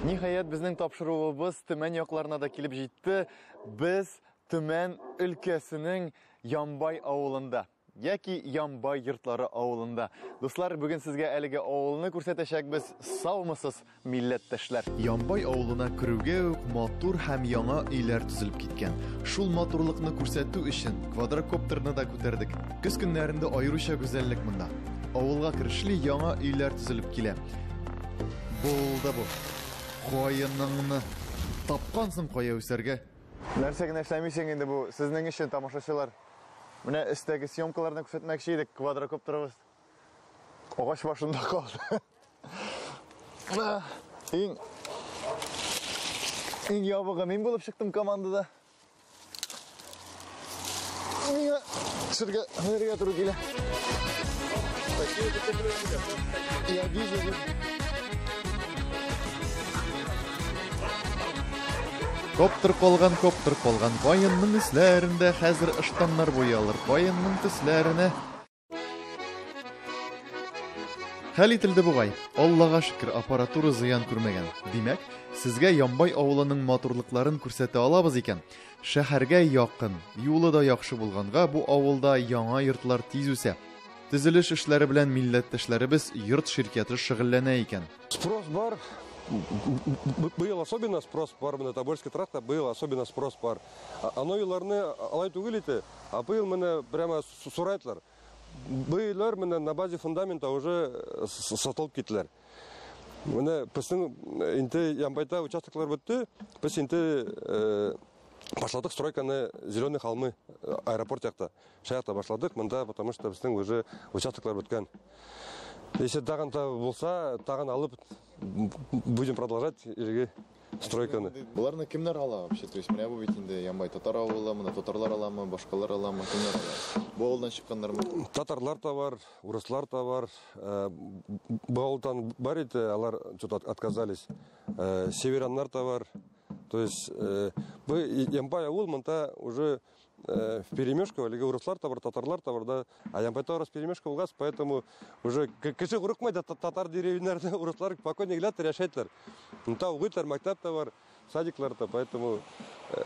Ниһаять, безнең тапшыруыбыз Төмән якларына да килеп җитте. Без Төмән өлкәсенең Ямбай авылында. Яки Ямбай йортлары авылында. Дуслар, бүген сезгә әлеге авылны күрсәтәчәкбез. Саумысыз, милләттәшләр. Ямбай авылына керүгә үк матур һәм яңа өйләр төзелеп киткән. Шул матурлыкны күрсәтү өчен квадрокоптерны да күтәрдек. Көз көннәрендә аеруча гүзәллек монда. Авылга керешле яңа өйләр төзелеп килә. Булды бу. Каеныңны тапкансың кая үсәргә. Нәрсә генә эшләмисең инде бу сезнең өчен, тамашачылар. Менә өстәге съемкаларны күрсәтмәкче идек, квадрокоптерыбыз. Агач башында калды. Иң ябыгы мин булып чыктым командада. Миңа төшәргә һөнәргә туры килә. Я вижу. Коптер калган, каенның өсләрендә хәзер ыштаннар буялыр. Каенның төсләренә хәл ителде бугай. Аллага шөкер, аппаратура зыян күрмәгән. Димәк, сезгә Ямбай авылының матурлыкларын күрсәтә алабыз икән. Шәһәргә якын, юлы да яхшы булганга, бу авылда яңа йортлар тиз үсә. Төзелеш эшләре белән милләттәшләребез йорт ширкәте шөгыльләнә икән. Спрос бар. Был особенно спрос бар, менә Тобольский тракта был особенно спрос бар. Аны юлларны алай түгел иде, а быел менә прямо сурайтлар. Быйлар менә на базе фундамента уже сатылып киттеләр. Менә безнең инде Ямбайда участоклар бетте, без инде башладык стройканы Зеленый холмы аэропорт якта. Шаякта башладык, монда потому что безнең уже участоклар беткән. Если тагын-то булса, тагын алып будем продолжать стройканы. Буларны кемнәр ала вообще? То есть менә бу бит инде Ямбай татар авылы, менә татарлар аламы, башкалар аламы, кемнәр ала? Бу авылдан чыкканнармы? Татарлар да бар, урыслар да бар. Бу авылдан бар иде, алар что-то отказались. Северяннар да бар. То есть бу Ямбай авыл монда уже в перемешку, или урыслар да бар, татарлар да бар, да. А Ямбайда раз перемешка булгас, поэтому уже кеше урыкмайды татар деревнәрдә, урыслар спокойно геләтер яшәйтләр. Монда угытлар, мәктәп та бар, садиклар да, поэтому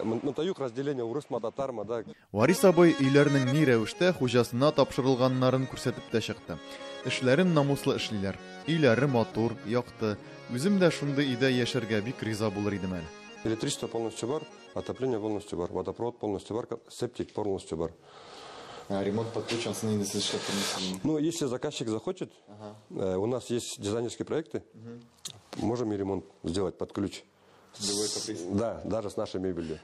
монда юк разделение урысма, татарма, да. Варис абый өйләрнең ни рәвештә хуҗасына тапшырылганнарын күрсәтеп тә чыкты. Эшләрен намуслы эшлиләр. Өйләре матур, якты. Үзем дә шундый өйдә яшәргә бик риза булыр идем әле. Электричество полностью бар, отопление полностью бар, водопровод полностью бар, септик полностью бар. Ремонт подключен, инде сез эшләп. Ну, если заказчик захочет, у нас есть дизайнерские проекты, можем и ремонт сделать под ключ. Любой каприз. Да, даже с нашей мебелью.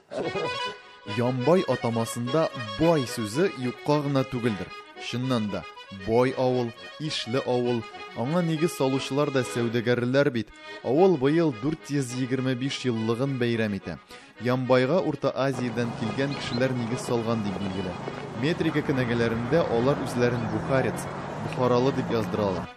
Ямбай атамасында бай сүзе юкка гына түгелдер. Чыннан да, бай авыл, ишле авыл, аңа нигез салучылар да сәүдәгәрләр бит. Авыл быел 425 еллыгын бәйрәм итә. Ямбайга Урта Азиядан килгән кешеләр нигез салган дип билгеле. Метрика кенәгәләрендә алар үзләрен бухарец, бухаралы дип яздыралар.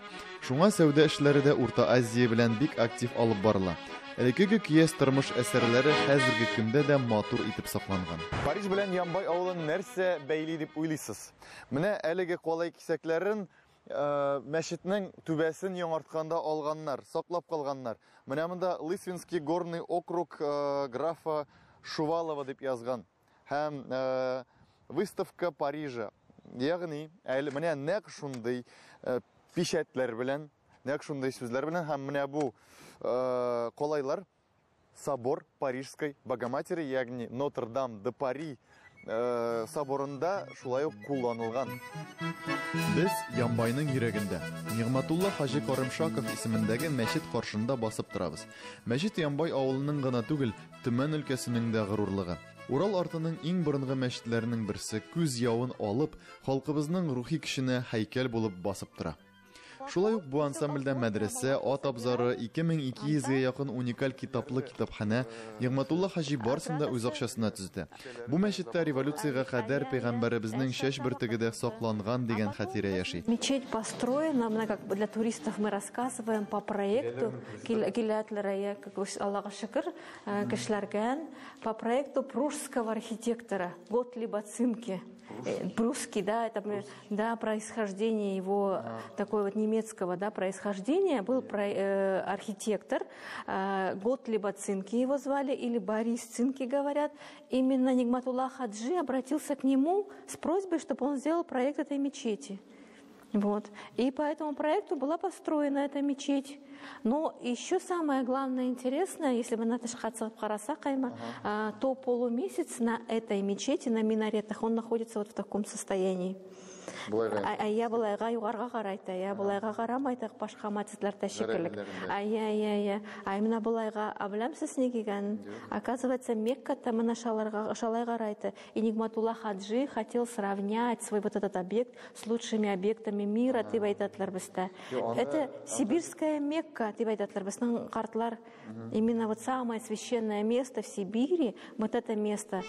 Шуңа сәүдә эшләре дә Урта Азия белән бик актив алып барыла. Элекеге көяз тормыш әсәрләре хәзерге көндә дә матур итеп сакланган. Париж белән Ямбай авылын нәрсә бәйли дип уйлыйсыз? Менә әлеге калай кисәкләрен мәчетнең түбәсен яңартканда алганнар, саклап калганнар. Менә монда Лысвинский горный округ графа Шувалова дип язган. Һәм выставка Парижа. Ягъни, менә нәкъ шундый печатләр белән, нәкъ шундый сүзләр белән һәм менә бу колайлар собор Парижской Богоматери, ягъни Нотр-Дам-де-Пари соборында шулай ук кулланылган. Без Ямбайның йөрәгендә, Нигъматулла Хаҗи Карымшаков исемендәге мәчет каршында басып торабыз. Мәчет Ямбай авылының гына түгел, Төмән өлкәсенең дә горурлыгы. Урал артының иң борынгы мәчетләренең берсе күз явын алып, халкыбызның рухи көченә һәйкәл булып басып тора. Шулай ук бу ансамбльдә мәдрәсә, ат абзары, 2200-гә якын уникаль китаплы китапханә Нигъматулла Хаҗи барсын да үз акчасына төзде. Бу мәчеттә революцияга кадәр пәйгамбәребезнең чәч бөртегедә сакланган дигән хатирә яши. Мечеть построена, как бы для туристов мы рассказываем по проекту, киләтләр, Аллага шөкер, кешеләргә по проекту прусского архитектора Готлиба Цинке. Прусский, да, это да, происхождение его такой вот немецкого, да, происхождения. Был архитектор Готлиба Цинки его звали, или Борис Цинки говорят. Именно Нигматуллах Хаджи обратился к нему с просьбой, чтобы он сделал проект этой мечети. Вот. И по этому проекту была построена эта мечеть. Но еще самое главное интересное, если вы на Карасакайма, то полумесяц на этой мечети, на минаретах, он находится вот в таком состоянии. Я была югарга карайта, я была карамайта башка матитларда шикелек. А именно была аблямсыз негиган. Оказывается, Мекката мына шалай карайта. И Нигматуллах Хаджи хотел сравнять свой вот этот объект с лучшими объектами мира, ты айтатлар бисте. Это сибирская Мекка, ты айтатлар бистен картлар. Именно вот самое священное место в Сибири, вот это место.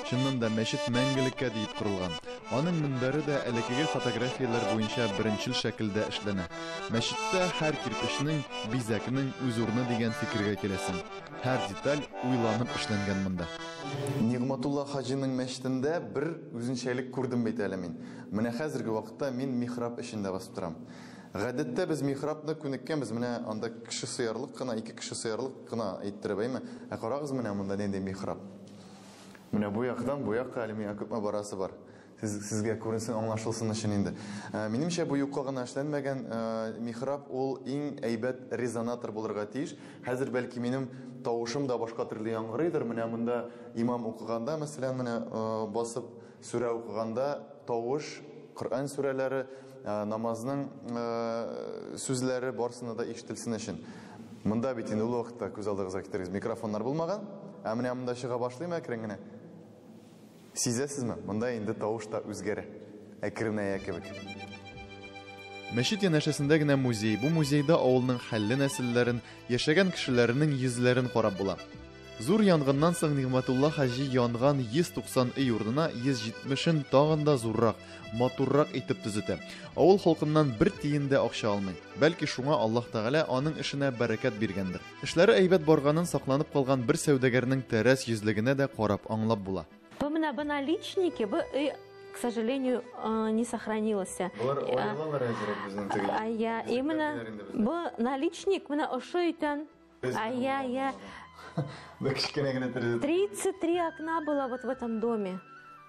Шуннан да мәчет мәңгелеккә дип корылган. Аның минбәре дә элеккеге фотографиялар буенча беренчел шәкелдә эшләнә. Мәчеттә һәр кирпечнең, бизәкнең үз урыны дигән фикергә киләсең. Һәр деталь уйланып эшләнгән монда. Нигматулла Хаҗиның мәчетендә бер үзенчәлек күрдем бит әле мин. Менә хәзерге вакытта мин михраб эшендә басып торам. Гадәттә без михрабны күнеккәнбез, менә анда кеше сыярлык кына, ике кеше сыярлык кына әйттереп әйме. Ә карагыз, менә монда нинди михраб. Менә бу яктан бу якка әле миңа күпме барасы бар. Сезгә күренсен, аңлашылсын өчен инде. Минемчә бу юкка гына эшләнмәгән михраб ул иң әйбәт резонатор булырга тиеш. Хәзер бәлки минем тавышым да башка төрле яңгырыйдыр. Менә монда имам укыганда, мәсәлән, менә басып сүрә укыганда тавыш, Коръән сүрәләре, намазның сүзләре барсына да ишетелсен өчен. Монда бит инде ул вакытта күз алдыгызга китерегез, микрофоннар булмаган. Ә менә монда чыга башлыймы әкрен генә? Сизәсезме? Монда инде тавыш та үзгәрә. Әкренәя кебек. Мәчет янәшәсендә генә музей. Бу музейда авылның хәлле нәселләрен, яшәгән кешеләрнең йөзләрен карап була. Зур янгыннан соң Нигматулла Хаҗи янган 190 өй урынына 170-ен тагын да зуррак, матуррак итеп төзетә. Авыл халкыннан бер тиен дә акча алмый. Бәлки шуңа Аллаһ Тәгалә аның эшенә бәрәкәт биргәндер. Эшләре әйбәт барганын сакланып калган бер сәүдәгәрнең тәрәс йөзлегенә дә карап аңлап була. Бу наличники, к сожалению, не сохранилось. Именно бу наличник, менә ошо өйтән. 33 окна было вот в этом доме.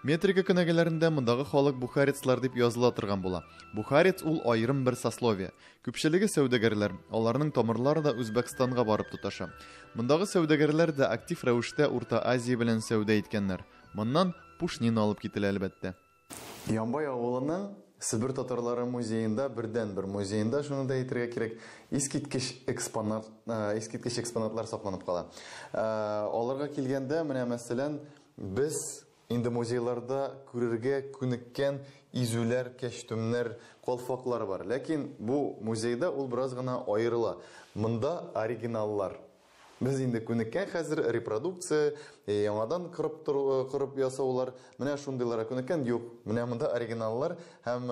Метрика кенәгәләрендә мондагы халык бухарецлар дип языла торган була. Бухарец ул аерым бер сословие. Күпчелеге сәүдәгәрләр, аларның тамырлары да Үзбәкстанга барып тоташа. Мондагы сәүдәгәрләр дә актив рәвештә Урта Азия белән сәүдә иткәннәр. Моннан Пушнин алып кителә әлбәттә. Ямбай авылының Сибир татарлары музейында, бердән-бер музейында, шуны да әйтергә кирәк, искиткеч экспонатлар сакланып кала. Аларга килгәндә, менә мәсәлән, без инде музейларда күрергә күнеккән изүләр, кәчтүмнәр, калфаклар бар. Ләкин бу музейда ул бераз гына аерыла. Монда оригиналлар. Без инде күнеккән хәзер репродукция, яңадан кырып ясаулар, менә шундыйлар күнеккән юк. Менә монда оригиналлар һәм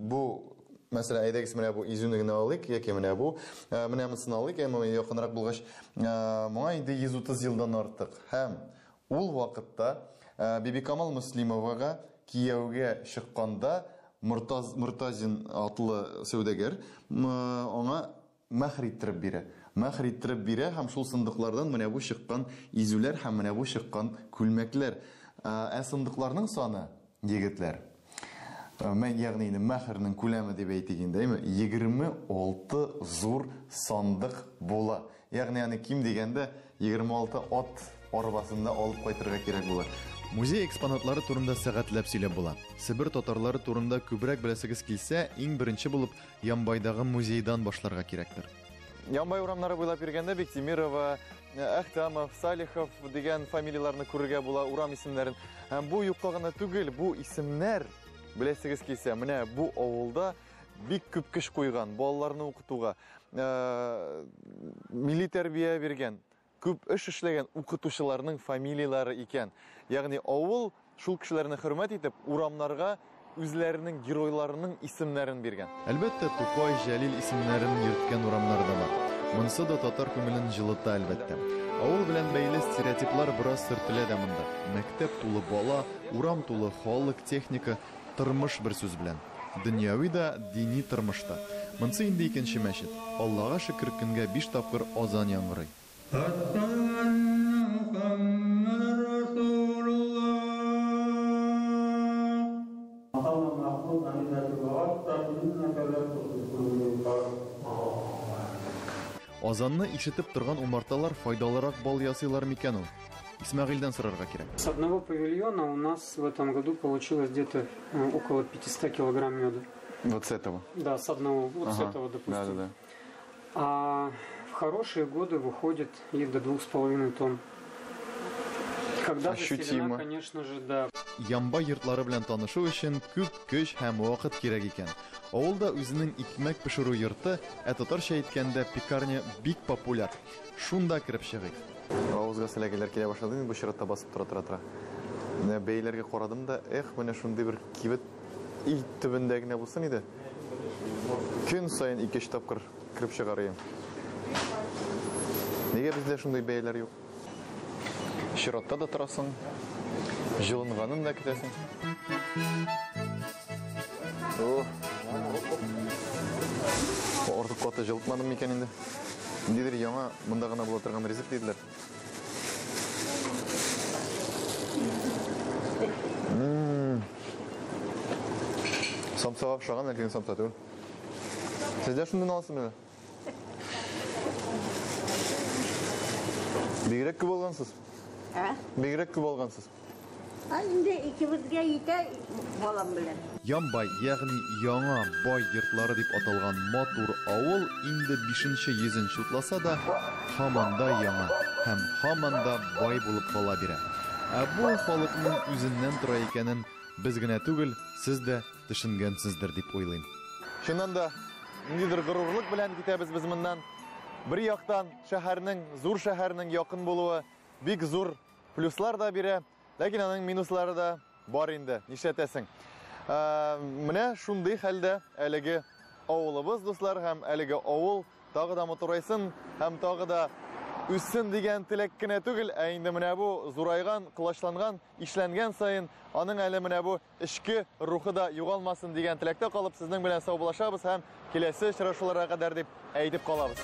бу, мәсәлән, әйдәгез, менә бу изүне генә алыйк, яки менә бу, менә монысын алыйк, әмма якынрак булгач, моңа инде 130 елдан артык. Һәм ул вакытта Бибикамал Муслимовага кияүгә чыкканда Муртазин атлы сәүдәгәр аңа мәхр иттереп бирә. Мәхр иттереп бирә һәм шул сындыклардан менә бу чыккан изүләр һәм менә бу чыккан күлмәкләр. Ә сындыкларның саны, егетләр, мен ягъни мәхрнең күләме дип әйтик инде, 26 зур сандык була. Ягъни ким дигәндә 26 ат арбасында алып кайтырга кирәк була. Музей экспонатлары турында сәгатьләп сөйләп була. Сибир татарлары турында күбрәк беләсегез килсә, иң беренче булып Ямбайдагы музейдан башларга кирәктер. Ямбай урамнары буйлап йөргәндә Бектимирова, Әхтәмов, Салихов дигән фамилияларны күрергә була, урам исемнәрен. Һәм бу юкка гына түгел, бу исемнәр беләсегез килсә, менә бу авылда бик күп көч куйган, балаларны укытуга, милли тәрбия биргән, күп эш эшләгән укытучыларның фамилиялары икән. Ягъни авыл шул кешеләрне хөрмәт итеп, урамнарга үзләренең геройларының исемнәрен биргән. Әлбәттә, Тукай, Җәлил исемнәрен йөрткән урамнар да бар. Монысы да татар күңелен җылыта әлбәттә. Авыл белән бәйле стереотиплар бераз сөртелә дә монда. Мәктәп тулы бала, урам тулы халык, техника, тормыш бер сүз белән. Дөньяви да, дини тормышта. Монсы инде икенче мәчет. Аллага шөкер, көнгә 5 тапкыр азан яңгырый. Азанны ишетеп торган умарталар файдалырак бал ясыйлар микән ул? Исмәгыйльдән сорарга кирәк. С одного павильона у нас в этом году получилось где-то около 500 килограмм меда. Вот с этого? Да, с одного, вот с этого, допустим. Да. А в хорошие годы выходит и до 2,5 тонн. Когда заселена, конечно же, да. Ямбай йортлары белән танышу өчен күп көч һәм вакыт кирәк икән. Авылда үзенең икмәк пешерү йорты, татарча әйткәндә пекарня бик популяр. Шунда кирип чыгыйк. Авызга сәләгеләр килә башлады, бу чиратта басып тора. Менә бәйләргә карадым да, менә шундый бер кибет ил төбендә генә булсын иде. Көн сайын 2 тапкыр кирип чыгарыйм. Нигә бездә шундый бәйләр юк? Чиратта да торасың, җылынганын да көтәсең. Ортык коты жылытмадым микән инде. Нидер яңа монда гына була торган ризык диделәр. Самсага охшаган, ләкин самса түгел. Сездә шундан аласызмы? Бигрәк күп алгансыз? Бигрәк күп алгансыз? Инде икебезгә итә балам белән. Ямбай, ягъни яңа бай йортлары дип аталган матур авыл инде 5-нче йөзен чутласа да, һаман да яңа һәм һаман да бай булып кала бирә. Ә бу халыкның үзеннән тора икәнен без генә түгел, сез дә төшенгәнсездер дип уйлыйм. Шуннан да ниндидер горурлык белән китәбез без моннан. Бер яктан шәһәрнең, зур шәһәрнең якын булуы бик зур плюслар да бирә, ләкин аның минуслары да бар инде. Нишләтәсең? Менә шундый хәлдә әлеге авылыбыз, дуслар, һәм әлеге авыл тагы да матурайсын һәм тагы да үссен дигән теләк кенә түгел, ә инде менә бу зурайган, кылачланган, ишләнгән саен аның әле менә бу эчке рухы да югалмасын дигән теләктә калып, сезнең белән саубулашабыз һәм киләсе очрашуларга кадәр дип әйтеп калабыз.